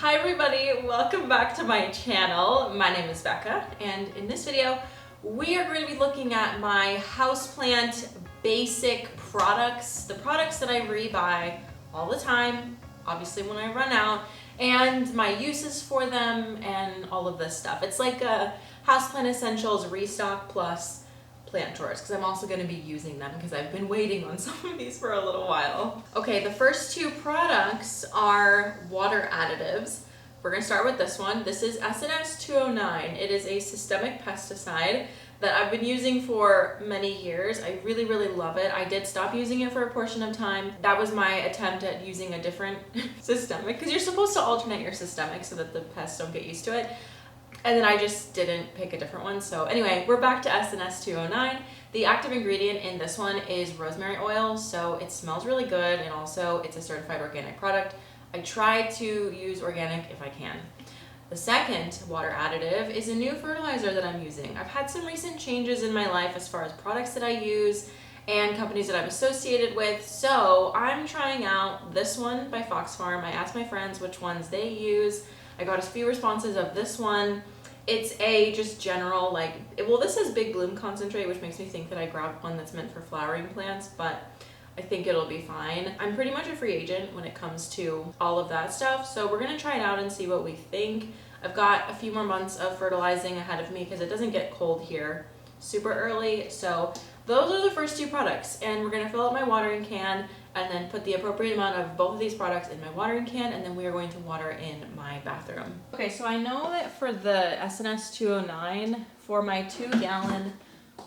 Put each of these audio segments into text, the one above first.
Hi everybody, welcome back to my channel. My name is Becca, and in this video we are going to be looking at my houseplant basic products, the products that I rebuy all the time, obviously when I run out, and my uses for them and all of this stuff. It's like a houseplant essentials restock plus plant chores, because I'm also going to be using them because I've been waiting on some of these for a little while. Okay, the first two products are water additives. We're going to start with this one. This is S&S 209. It is a systemic pesticide that I've been using for many years. I really love it. I did stop using it for a portion of time. That was my attempt at using a different systemic, because you're supposed to alternate your systemic so that the pests don't get used to it. And then I just didn't pick a different one. So anyway, we're back to S&S 209. The active ingredient in this one is rosemary oil, so it smells really good, and also it's a certified organic product. I try to use organic if I can. The second water additive is a new fertilizer that I'm using. I've had some recent changes in my life as far as products that I use and companies that I'm associated with, so I'm trying out this one by Fox Farm. I asked my friends which ones they use. I got a few responses of this one. It's a just general, this is Big Bloom concentrate, which makes me think that I grabbed one that's meant for flowering plants, but I think it'll be fine. I'm pretty much a free agent when it comes to all of that stuff, so we're gonna try it out and see what we think. I've got a few more months of fertilizing ahead of me because it doesn't get cold here super early, so those are the first two products, and we're gonna fill up my watering can and then put the appropriate amount of both of these products in my watering can, and then we are going to water in my bathroom. Okay, so I know that for the S&S 209, for my 2-gallon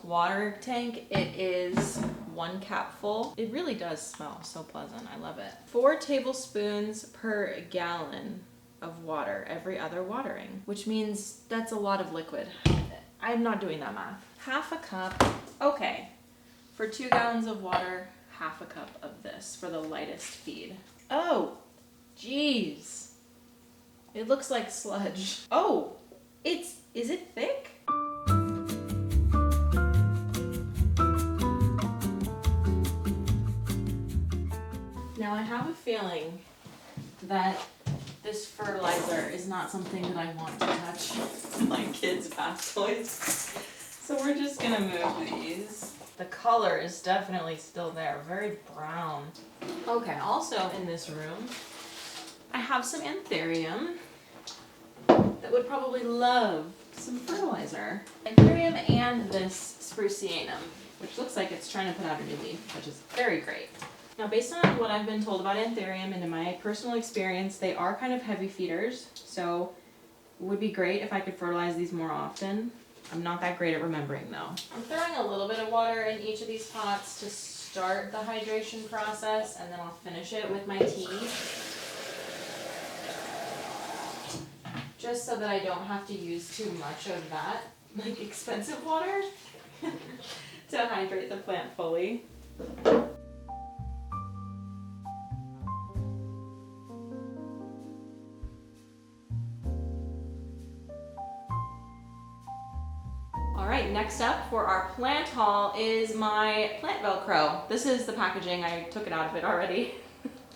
water tank, it is 1 cap full. It really does smell so pleasant. I love it. 4 tablespoons per gallon of water every other watering, which means that's a lot of liquid. I'm not doing that math. Half a cup. Okay, for 2 gallons of water, half a cup of this for the lightest feed. Oh, geez. It looks like sludge. Oh, is it thick? Now I have a feeling that this fertilizer is not something that I want to touch my kids' bath toys. So we're just gonna move these. The color is definitely still there, very brown. Okay, also in this room, I have some anthurium that would probably love some fertilizer. Anthurium and this spruceanum, which looks like it's trying to put out a new leaf, which is very great. Now, based on what I've been told about anthurium and in my personal experience, they are kind of heavy feeders, so it would be great if I could fertilize these more often. I'm not that great at remembering though. I'm throwing a little bit of water in each of these pots to start the hydration process, and then I'll finish it with my tea. Just so that I don't have to use too much of that, expensive water to hydrate the plant fully. Alright, next up for our plant haul is my plant velcro. This is the packaging. I took it out of it already.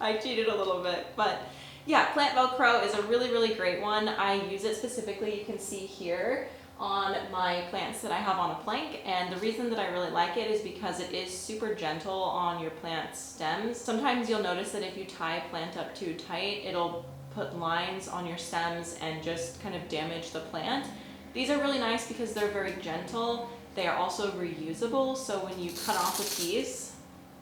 I cheated a little bit, but yeah, plant velcro is a really great one. I use it specifically, you can see here, on my plants that I have on a plank, and the reason that I really like it is because it is super gentle on your plant stems. Sometimes you'll notice that if you tie a plant up too tight, it'll put lines on your stems and just kind of damage the plant. These are really nice because they're very gentle. They are also reusable, so when you cut off a piece,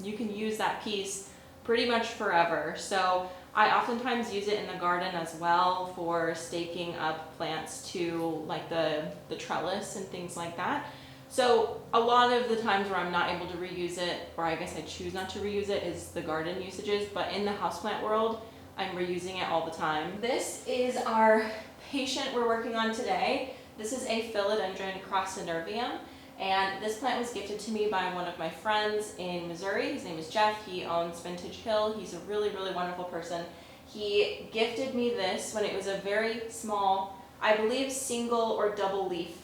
you can use that piece pretty much forever. So I oftentimes use it in the garden as well for staking up plants to the trellis and things like that. So a lot of the times where I'm not able to reuse it, or I guess I choose not to reuse it, is the garden usages, but in the houseplant world, I'm reusing it all the time. This is our patient we're working on today. This is a philodendron crossynervium, and this plant was gifted to me by one of my friends in Missouri. His name is Jeff. He owns Vintage Hill. He's a really wonderful person. He gifted me this when it was a very small, I believe, single or double leaf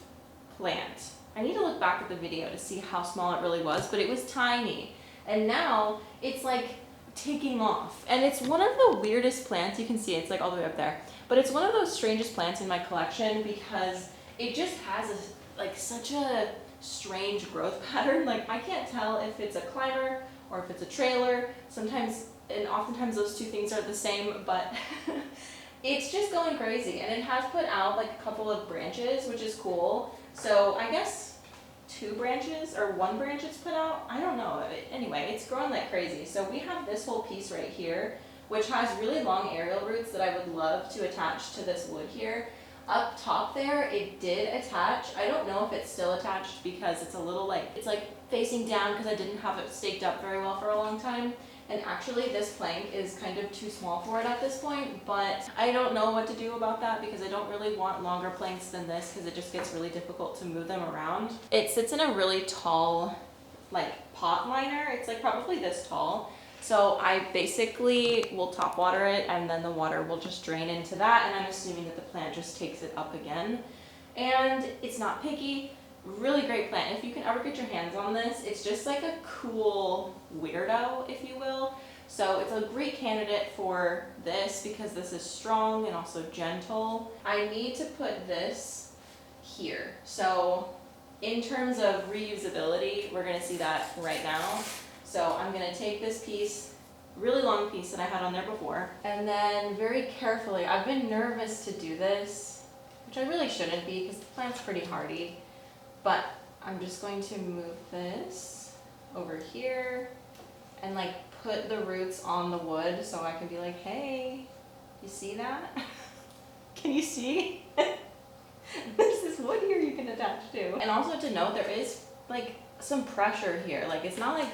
plant. I need to look back at the video to see how small it really was, but it was tiny. And now it's like taking off. And it's one of the weirdest plants. You can see it's like all the way up there. But it's one of those strangest plants in my collection because it just has such a strange growth pattern. Like I can't tell if it's a climber or if it's a trailer. Sometimes and oftentimes those two things are the same, but it's just going crazy. And it has put out like a couple of branches, which is cool. So I guess 2 branches or 1 branch it's put out. I don't know. Anyway, it's growing like crazy. So we have this whole piece right here, which has really long aerial roots that I would love to attach to this wood here. Up top there, it did attach. I don't know if it's still attached because it's a little it's like facing down because I didn't have it staked up very well for a long time. And actually this plank is kind of too small for it at this point, but I don't know what to do about that because I don't really want longer planks than this because it just gets really difficult to move them around. It sits in a really tall pot liner. It's probably this tall. So I basically will top water it and then the water will just drain into that, and I'm assuming that the plant just takes it up again. And it's not picky, really great plant. If you can ever get your hands on this, it's just like a cool weirdo, if you will. So it's a great candidate for this because this is strong and also gentle. I need to put this here. So in terms of reusability, we're gonna see that right now. So I'm gonna take this piece, really long piece that I had on there before, and then very carefully, I've been nervous to do this, which I really shouldn't be because the plant's pretty hardy, but I'm just going to move this over here and put the roots on the wood so I can be like, hey, you see that? Can you see? This is wood here you can attach to. And also to note, there is some pressure here. It's not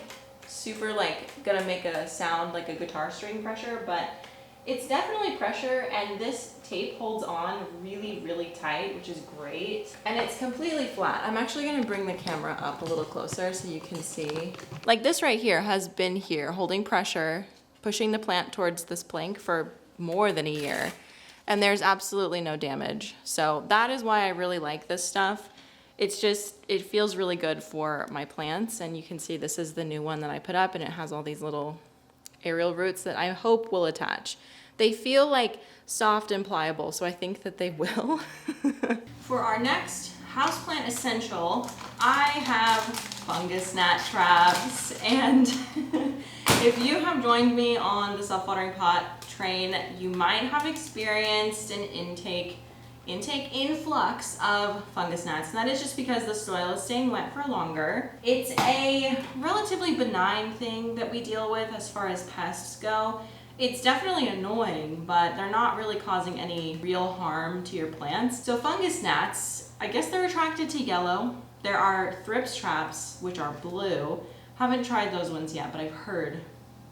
super gonna make a sound like a guitar string pressure, but it's definitely pressure, and this tape holds on really, really tight, which is great. And it's completely flat. I'm actually gonna bring the camera up a little closer so you can see. This right here has been here holding pressure, pushing the plant towards this plank for more than a year, and there's absolutely no damage. So that is why I really like this stuff. It's just, it feels really good for my plants, and you can see this is the new one that I put up, and it has all these little aerial roots that I hope will attach. They feel soft and pliable, so I think that they will. For our next houseplant essential, I have fungus gnat traps, and if you have joined me on the self-watering pot train, you might have experienced an influx of fungus gnats, and that is just because the soil is staying wet for longer. It's a relatively benign thing that we deal with as far as pests go. It's definitely annoying, but they're not really causing any real harm to your plants. So fungus gnats, I guess they're attracted to yellow. There are thrips traps, which are blue. Haven't tried those ones yet, but I've heard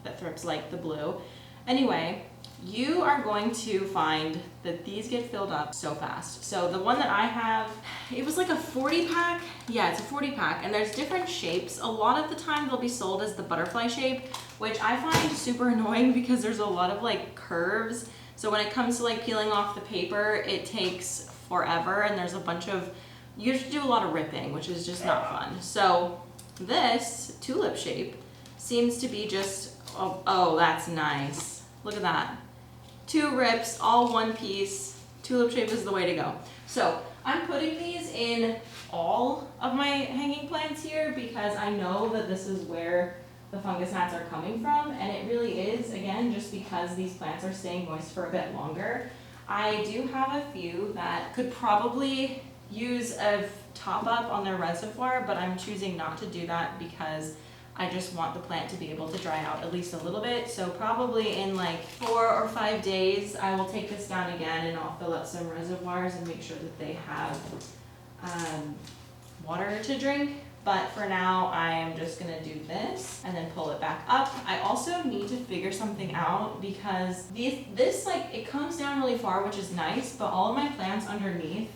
that thrips like the blue. Anyway, you are going to find that these get filled up so fast. So the one that I have, it was like a 40 pack. Yeah, it's a 40 pack, and there's different shapes. A lot of the time they'll be sold as the butterfly shape, which I find super annoying because there's a lot of curves. So when it comes to peeling off the paper, it takes forever, and there's a bunch of, you have to do a lot of ripping, which is just not fun. So this tulip shape seems to be just, oh, that's nice. Look at that. 2 rips, all one piece. Tulip shape is the way to go. So I'm putting these in all of my hanging plants here because I know that this is where the fungus gnats are coming from, and it really is, again, just because these plants are staying moist for a bit longer. I do have a few that could probably use a top up on their reservoir, but I'm choosing not to do that because I just want the plant to be able to dry out at least a little bit. So probably in 4 or 5 days, I will take this down again and I'll fill up some reservoirs and make sure that they have water to drink. But for now, I am just gonna do this and then pull it back up. I also need to figure something out because this it comes down really far, which is nice, but all of my plants underneath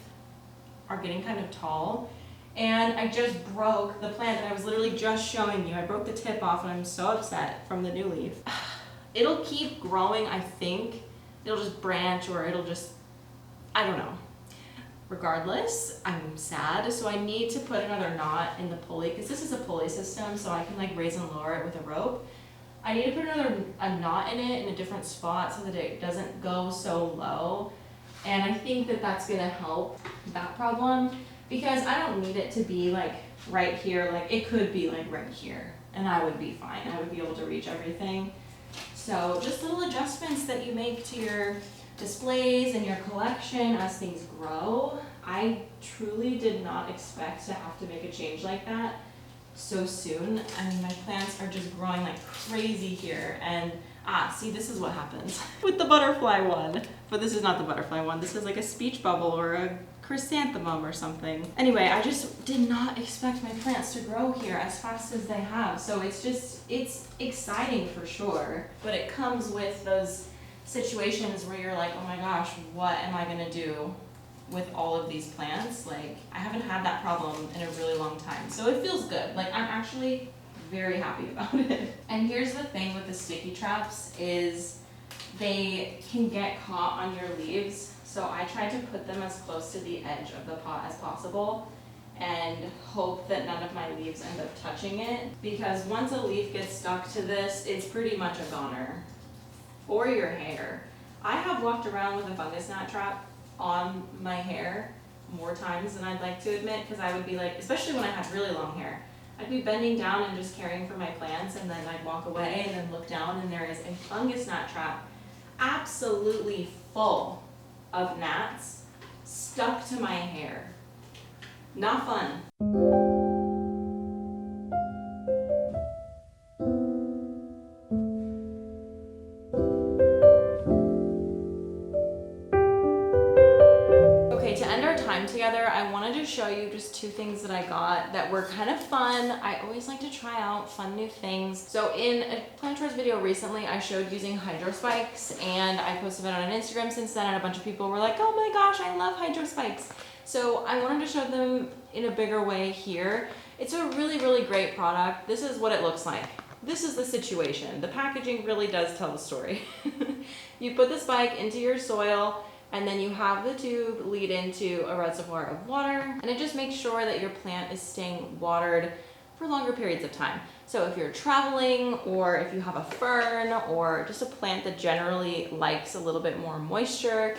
are getting kind of tall. And I just broke the plant that I was literally just showing you. I broke the tip off and I'm so upset from the new leaf. It'll keep growing, I think. It'll just branch, or it'll just, I don't know. Regardless, I'm sad, so I need to put another knot in the pulley, because this is a pulley system, so I can raise and lower it with a rope. I need to put a knot in it in a different spot so that it doesn't go so low. And I think that that's gonna help that problem, because I don't need it to be like right here. Like it could be like right here and I would be fine. I would be able to reach everything. So just little adjustments that you make to your displays and your collection as things grow. I truly did not expect to have to make a change like that so soon. I mean, my plants are just growing like crazy here. And see, this is what happens with the butterfly one. But this is not the butterfly one. This is like a speech bubble or a chrysanthemum or something. Anyway, I just did not expect my plants to grow here as fast as they have. So it's exciting for sure. But it comes with those situations where you're like, oh my gosh, what am I gonna do with all of these plants? Like, I haven't had that problem in a really long time. So it feels good. Like, I'm actually very happy about it. And here's the thing with the sticky traps is they can get caught on your leaves. So I tried to put them as close to the edge of the pot as possible and hope that none of my leaves end up touching it, because once a leaf gets stuck to this, it's pretty much a goner for your hair. I have walked around with a fungus gnat trap on my hair more times than I'd like to admit, because I would be like, especially when I had really long hair, I'd be bending down and just caring for my plants, and then I'd walk away and then look down and there is a fungus gnat trap absolutely full of gnats stuck to my hair. Not fun. Okay, to end our time together, I wanted to show you just two things that I got that were kind of fun. I always like to try out fun new things. So in a plant chores video recently, I showed using hydro spikes, and I posted it on Instagram since then, and a bunch of people were like, oh my gosh, I love hydro spikes. So I wanted to show them in a bigger way here. It's a really, really great product. This is what it looks like. This is the situation. The packaging really does tell the story. You put the spike into your soil, and then you have the tube lead into a reservoir of water, and it just makes sure that your plant is staying watered for longer periods of time. So if you're traveling, or if you have a fern, or just a plant that generally likes a little bit more moisture,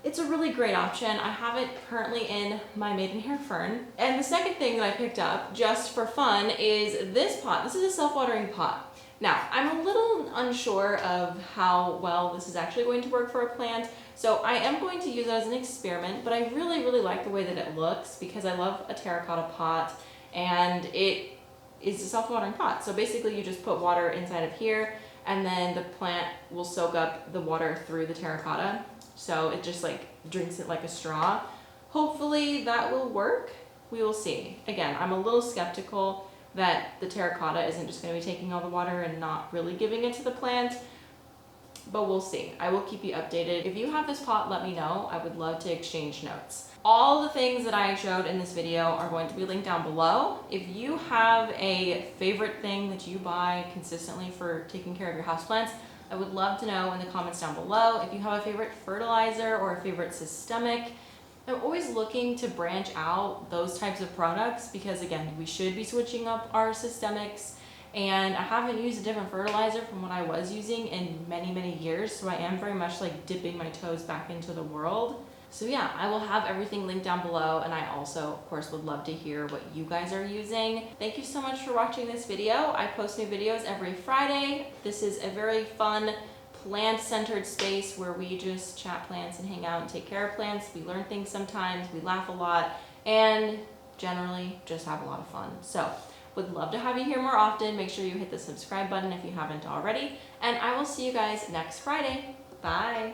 it's a really great option. I have it currently in my maidenhair fern. And the second thing that I picked up just for fun is this pot. This is a self-watering pot. Now, I'm a little unsure of how well this is actually going to work for a plant, so I am going to use it as an experiment, but I really, really like the way that it looks because I love a terracotta pot, and it is a self-watering pot. So basically you just put water inside of here, and then the plant will soak up the water through the terracotta. So it just like drinks it like a straw. Hopefully that will work. We will see. Again, I'm a little skeptical that the terracotta isn't just going to be taking all the water and not really giving it to the plant, but we'll see. I will keep you updated. If you have this pot, let me know. I would love to exchange notes. All the things that I showed in this video are going to be linked down below. If you have a favorite thing that you buy consistently for taking care of your houseplants, I would love to know in the comments down below. If you have a favorite fertilizer or a favorite systemic, I'm always looking to branch out those types of products because, again, we should be switching up our systemics, and I haven't used a different fertilizer from what I was using in many, many years, so I am very much like dipping my toes back into the world. So yeah, I will have everything linked down below, and I also, of course, would love to hear what you guys are using. Thank you so much for watching this video. I post new videos every Friday. This is a very fun, plant-centered space where we just chat plants and hang out and take care of plants. We learn things sometimes, we laugh a lot, and generally just have a lot of fun. So would love to have you here more often. Make sure you hit the subscribe button if you haven't already, and I will see you guys next Friday. Bye.